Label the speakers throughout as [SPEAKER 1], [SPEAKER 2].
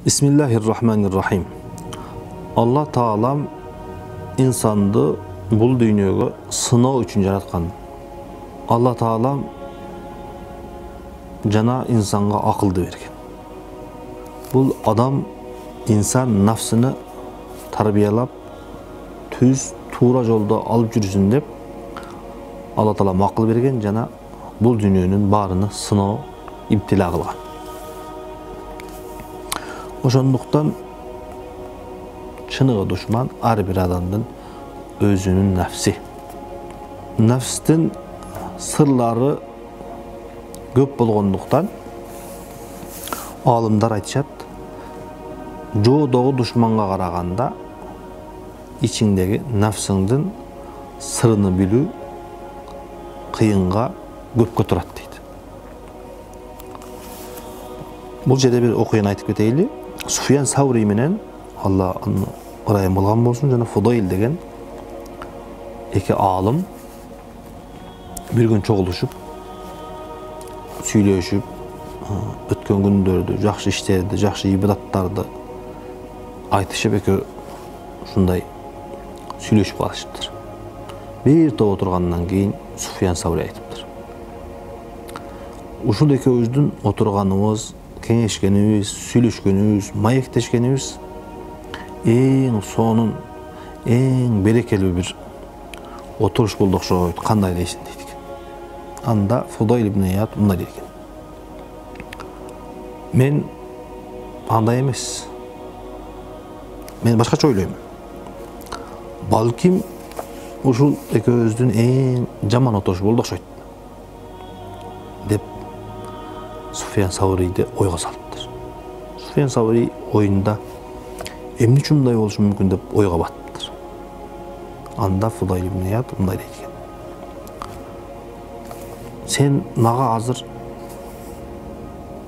[SPEAKER 1] Bismillahirrahmanirrahim. Allah Taalam insandı bul dünyaya sınav üçün yaratkan. Allah Taalam jana insanga akıldı bergen. Bul adam insan nafsını tarbiyalap tüz tuğra jolda alıp жүрсүн деп Allah Taalam akıl bergen jana bul dünyanın barını sınav ibtila kılgan. Oşonduktan çınığı düşman ar bir adamdın özünün nefsi. Nefstin sırları köp bolgonduktan alımlar aytışat, jodoğu düşmanga karaganda içindeki nefsindin sırrını bilүү kıyınga köpkө turat deydi. Bu жерде bir okuyun aytıp keteyli. Sufyan Savri menen Allah ırayım bolgan bolsun jana Fudayl деген iki alım bir gün çoğuluşup süйлөшүp ötken gündörдү жакшы иштерди, жакшы ибадаттарды айтышып экөө ушундай süйлөшүп калышыптыр. Bir топ отургандан кийин Sufyan Savri айтыптыр. Ушул экөөбүздүн отурганыбыз, кеңешкенибиz, сүйлөшкөнүбүз, маектешкенибиз эң сонун, эң берекелүү бир отуруш болду окшойт. Кандай дейсиң дейт экен. Анда Фудайл ибн Ияд мындай дейт экен. Мен андай эмес. Мен башкача ойлойм. Балким ушул экөөбүздүн эң жаман отуруш болду окшойт. Деп Sufyan Savri'de oyga salıptır. Sufyan Savri oyunda emni üçün mындай болушу мүмкүн деп oyga batıptır. Anda Fudayl ibn Iyad mындай дейт экен. Sen maga azыр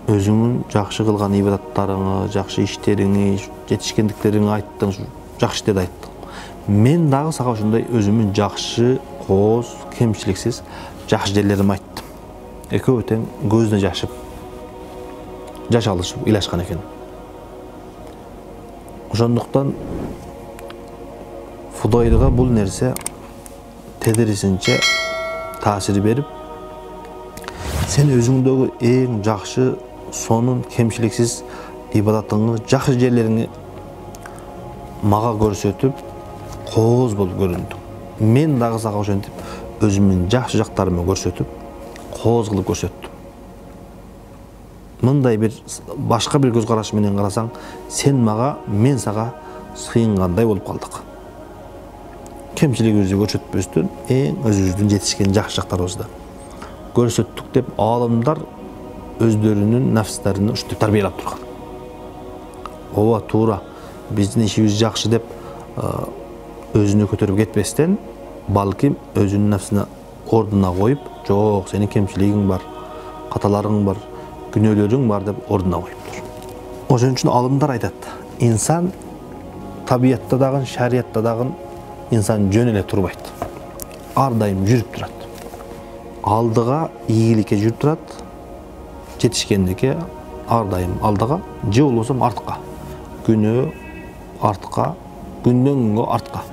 [SPEAKER 1] өзүңүн жакшы кылган ибадаттарыңы, жакшы иштериңи, жетишкендиктериңи айттың, жакшы иштерди айттың. Мен дагы сага ушундай өзүмүн жакшы, кооз, кемчиликсиз жакшы жерлерими айттым. Экөө тең көзүнө жашып жаш алышып ыйлашкан экен. Ошондуктан Фудайлга бул нерсе тедирисинче таасир берип, сен өзүңдөгү эң жакшы, сонун, кемчиликсиз ибадатыңы, жакшы жерлериңи мага көрсөтүп, кооз болуп көрүндүң. Мен дагы сага ошентип өзүмдүн жакшы жактарымды көрсөтүп, кооз кылып көрсөттүм. Мындай бир башка бир көз караш менен карасаң, сен мага, мен сага сыйынгандай болуп калдык. Кемчилигибизди көрсөтпөстөн, эң өзүбүздүн жетишкен жакшы жактарыбызды көрсөттүк деп алымдар өздөрүнүн нафстерин ушинтип тарбиялап турган. Ооба туура, биздин ишибиз жакшы деп өзүнө көтөрүп кетпестен, балким өзүнүн нафсына ордуна коюп, жок, сенин кемчилигиң бар, каталарың бар, күнөөлөрүң бар деп ордуна коюптур. Ошон үчүн алымдар айтат, инсан табиятта дагы, шариятта дагы инсан жөн эле турбайт. Ар дайым жүрүп турат. Алдыга ийгиликке жүрүп турат, жетишкендикке ар дайым алдыга, же болбосо артка. Күнөө артка, күндөн күнгө артка.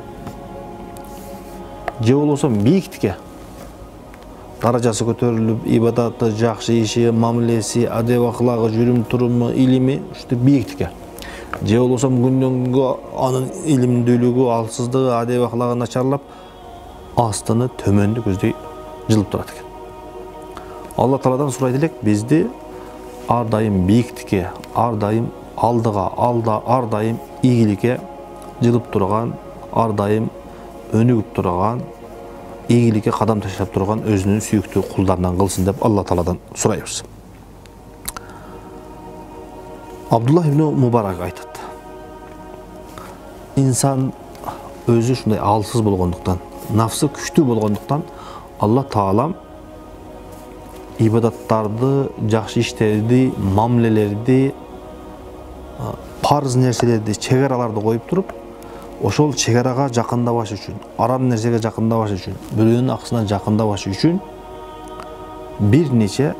[SPEAKER 1] Же болбосо бийиктикке даражасы көтөрүлүп, ибадаты, жакшы иши, мамилеси, адеп аклагы, жүрүм туруму, илими ушинтип бийиктикке. Же болбосо күндөн күнгө анын илимдүүлүгү, алсыздыгы, адеп аклагы начарлап, астыны төмөндү көздөй жылып турат экен. Алла Тааладан сурайт элек, бизди ар дайым бийиктикке, ар дайым алдыга, ар дайым ийгиликке жылып турган, ар дайым өнүгүп турган, ийгиликке кадам таштап турган өзүнүн сүйүктүү кулдарынан кылсын деп Алла Тааладан сурайбыз. Абдуллах ибн Мубарак айтат. Инсан өзү ушундай алсыз болгондуктан, нафсы күчтүү болгондуктан Алла Таалам ибадаттарды, жакшы иштерди, мамилелерди, парыз нерселерди, чегараларды коюп туруп, ошол чегарага жакындабаш үчүн, арам нерсеге жакындабаш үчүн, бирөөнүн акысына жакындабаш үчүн бир нече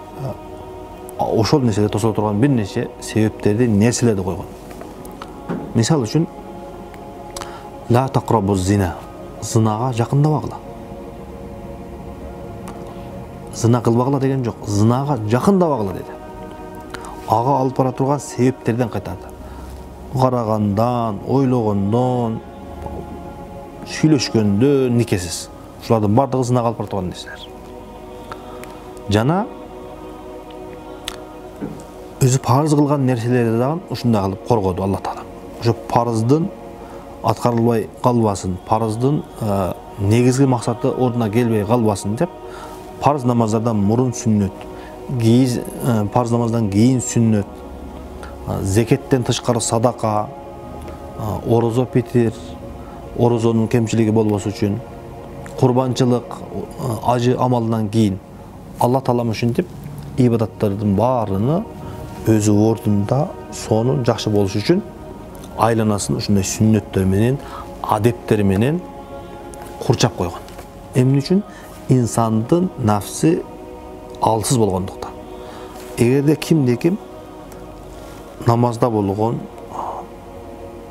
[SPEAKER 1] ошол нерселер тосо турган бир нече себептерди, нерселерди койгон. Misal üçün la taqrabu zina. Zinaga жақындабағыла. Zina qılbағыla деген жоқ. Zinaga жақындабағыla dedi. Аға алып бара тұрған себептерден қайтарды. Қарағандан, ойлағандан, сүйлөшкөндө никесіз. Шулардың бардығы зынаға алып бара тұрған нәрселер. Жана өзі парыз қылған нәрселерді дагы ушундай кылып коргоду Алла Таала. Ошо парыздын аткарылбай калбасын, парыздын негизги максаты ордуна келбей калбасын деп парыз намаздардан мурун сүннөт, парыз намаздан кийин сүннөт, зекеттен тышкары садака, орозо питир, орозонун кемчилиги болбосу үчүн, курбанчылык, ажы амалынан кийин Алла Таала ушинтип ибадаттардын баарыны өзү ордунда сонун жакшы болуш үчүн айланасын ушундай сүннөттөр менен, адептер менен курчап койгон. Эмне үчүн? Инсандын нафси алсыз болгондуктан. Эгерде кимде-ким намазда болгон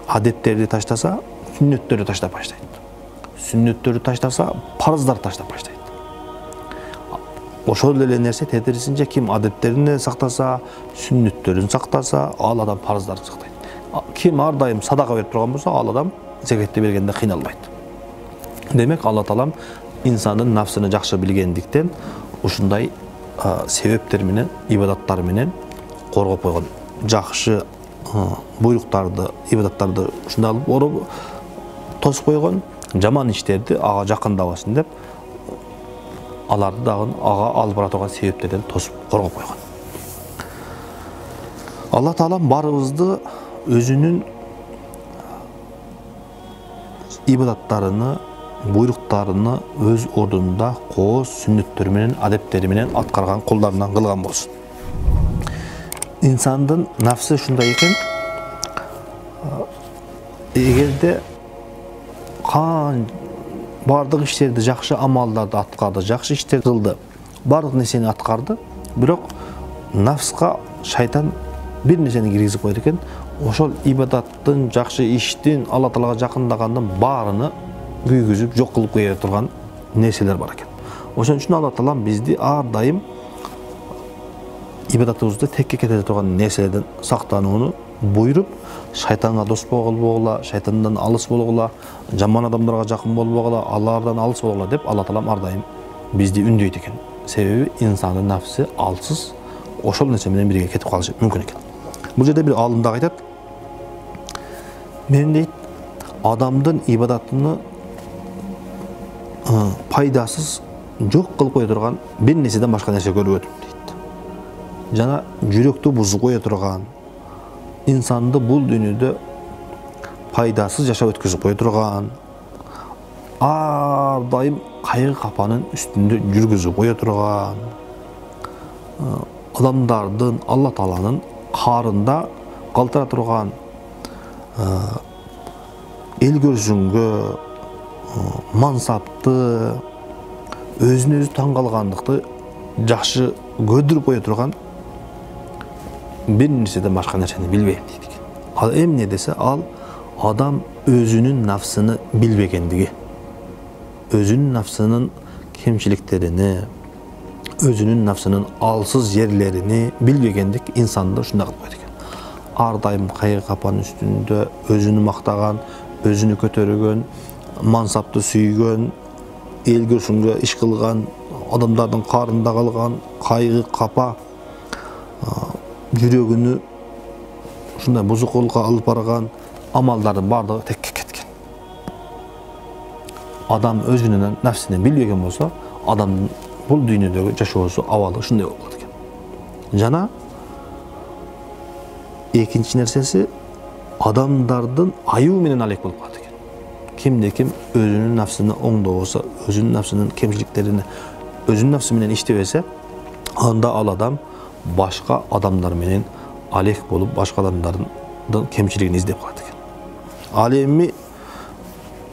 [SPEAKER 1] адептерди таштаса, сүннөттөрдү таштап баштайт. Сүннөттөрдү таштаса, парыздарды таштап баштайт. Ошол эле нерсе тетирисинче ким адептерин сактаса, сүннөттөрүн сактаса, ал адам парыздарды сактайт. Ким ар дайым садака берип турган болсо, ал адам зекетти бергенде кыйналбайт. Демек, Алла Таалам инсандын нафсыны жакшы билгендиктен ушундай себептер менен, ибадаттар менен коргоп койгон. Жакшы буйруктарды, ибадаттарды ушундай алып ороп тосуп койгон, жаман иштерди ага жакындабасын деп аларды дагы ага алып бара турган себептерден тосуп коргоп койгон. Алла Таалам барыбызды өзүнүн ибадаттарыны, буйруктарыны өз ордунда кооз сүннөттөр менен, адептери менен аткарган кулдарынан кылган болсун. Инсандын нафсы ушундай экен, эгерде бардык иштерди, жакшы амалдарды аткарды, жакшы иштер кылды, бардык нерсени аткарды, бирок нафска шайтан бир нерсени киргизип коет экен. Ошол ибадаттын, жакшы иштин, Алла Таалага жакындагандын баарыны күйгүзүп, жок кылып кое турган нерселер бар экен. Ошон үчүн Алла Таалам бизди ар дайым ибадатыбызды текке кете турган нерселерден сактанууну буйруп, шайтанга дос болбогула, шайтандан алыс болгула, жаман адамдарга жакын болбогула, алардан алыс болгула деп Алла Таалам ар дайым бизди үндөйт экен. Себеби инсандын нафсы алсыз, ошол нерсе менен бирге кетип калышы мүмкүн экен. Бул жерде бир алым дагы айтат. Мен дейт, адамдын ибадатыны пайдасыз жок кылып кое турган бир нерседен башка нерсе көрбөдүм дейт. Жана жүрөктү бузуп кое турган, инсанды бул дүйнөдө пайдасыз жашап өткөзүп кое турган, ар дайым кайгы капанын үстүндө жүргүзүп кое турган, адамдардын, Алла Тааланын карында калтыра турган, эл көрсүнгө, мансапты, өзүн өзү таң калгандыкты жакшы көдүрүп кое турган бир нерседен башка нерсени билбейм дейт экен. Ал эмне десе, ал адам өзүнүн нафсыны билбегендиги, өзүнүн нафсынын кемчиликтерини, өзүнүн нафсынын алсыз жерлерини билбегендик инсанды ушундай кылып койот экен. Ар дайым кайгы капан үстүндө өзүнү мактаган, өзүнү көтөргөн, мансапты сүйгөн, эл көрсүнгө иш кылган, адамдардын карында калган, кайгы капа, жүрөгүнү ушундай бузукулукка алып барган амалдардын бардыгы текке кеткен. Адам өзүнүн нафсини билбеген болсо, адамдын бул дүйнөдөгү жашоосу абалы ушундай болуп калат экен. Жана экинчи нерсеси, адамдардын аюу менен алек болуп калат экен. Кимде-ким өзүнүн нафсыны оңдобосо, өзүнүн нафсынын кемчиликтерине, өзүнүн нафсы менен иштебесе, анда ал адам башка адамдар менен алек болуп, башка адамдардын кемчилигин издеп калат экен. Ал эми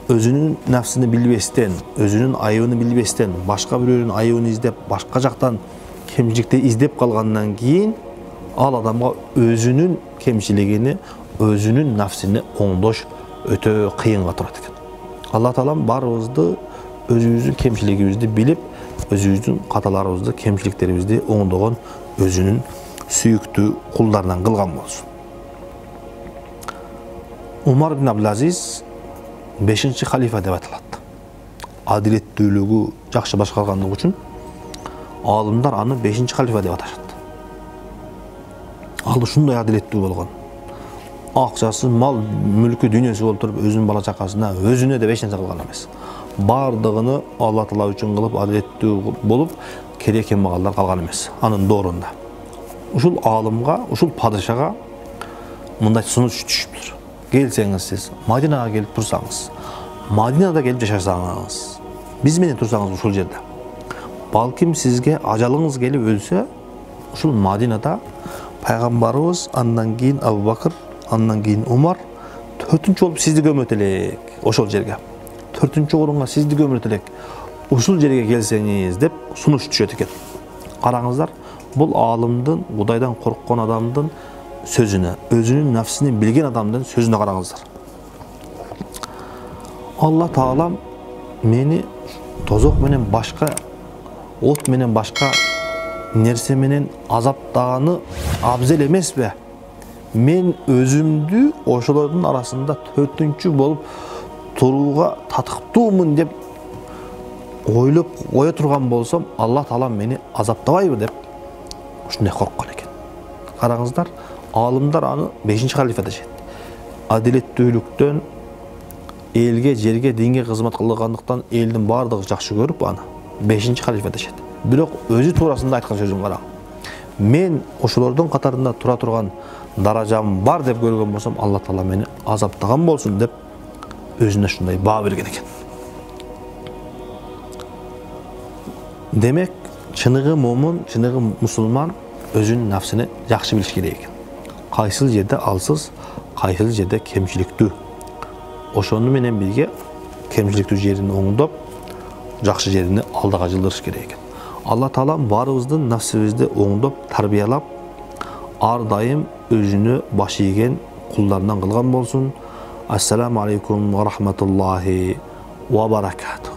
[SPEAKER 1] өзүнүн нафсыны билбестен, өзүнүн айыбын билбестен, башка бирөөнүн айыбын издеп, башка жактан кемчиликти издеп калгандан кийин, ал адамга өзүнүн кемчилигини өзünün nafsini оңдош өтө кыйынга турат экен. Алла Таалам барыбызды өзүбүздүн кемчилигибизди билип, өзүбүздүн каталарыбызды, кемчиликтерибизди оңдогон өзүнүн сүйүктүү кулдарынан кылган болсун. Умар ибн Абдул-Азиз 5-чи халифа деп аталат. Адилеттүүлүгү жакшы башкаргандыгы үчүн алымдар аны 5-чи халифа деп аташат. Ал ушундай адилеттүү болгон. Акчасы, мал, мүлкү, дүйнөсү болуп туруп, өзүнүн бала чакасына, өзүнө деп эч нерсе кылган эмес. Бардыгыны Алла Таала үчүн кылып, адилеттүү болуп, керек кембагалдар калган эмес. Анын доорунда. Ушул алымга, ушул падышага мындай сунуш түшүптүр. Келсеңиз сиз Мадинага келип турсаңыз, Мадинада келип жашасаңыз, биз менен турсаңыз ушул жерде. Балким сизге ажалыңыз келип өлсө, ушул Мадинада пайгамбарыбыз, андан кийин Абу Бакыр, андан кийин Умар 4-чү болуп сизди көмөт элек ошол жерге. 4-чү орунга сизди көмөт элек. Ушул жерге келсеңиз деп сунуш түшөт экен. Караңыздар, бул алымдын, Кудайдан корккон адамдын сөзүнө, өзүнүн нафсини билген адамдын сөзүнө караңыздар. Алла Таалам мени тозок менен башка, от менен башка нерсе менен азаптаганы абзел эмеспи? Мен өзүмдү ошолордун арасында 4-чү болуп турууга татыктуумун деп ойлоп кое турган болсом, Алла Таалам мени азаптабайбы деп ушундай корккон экен. Караңыздар, алымдар аны 5-чи халифа дешет. Адилеттүүлүктөн, элге, жерге, динге кызмат кылгандыктан элдин бардыгы жакшы көрүп аны 5-чи халифа дешет. Бирок өзү туурасында айткан сөзүн караң. Мен ошолордун катарында тура турган даражам бар деп көргөн болсом, Алла Таала мени азаптаган болсун деп өзүнө шундай баа берген экен. Демек, чыныгы момун, чыныгы мусулман өзүнүн нафсини жакшы билиш керек экен. Кайсыл жерде алсыз, кайсыл жерде кемчиликтүү. Ошону менен бирге кемчиликтүү жерин оңдоп, жакшы жерини алдыга жылдырыш керек экен. Алла Таалам барыбыздын нафсибизди оңдоп, тарбиялап, ар дайым өзүнө баш ийген кулдарынан кылган болсун. Ассаламу алейкум ва рахматуллахи ва баракатух.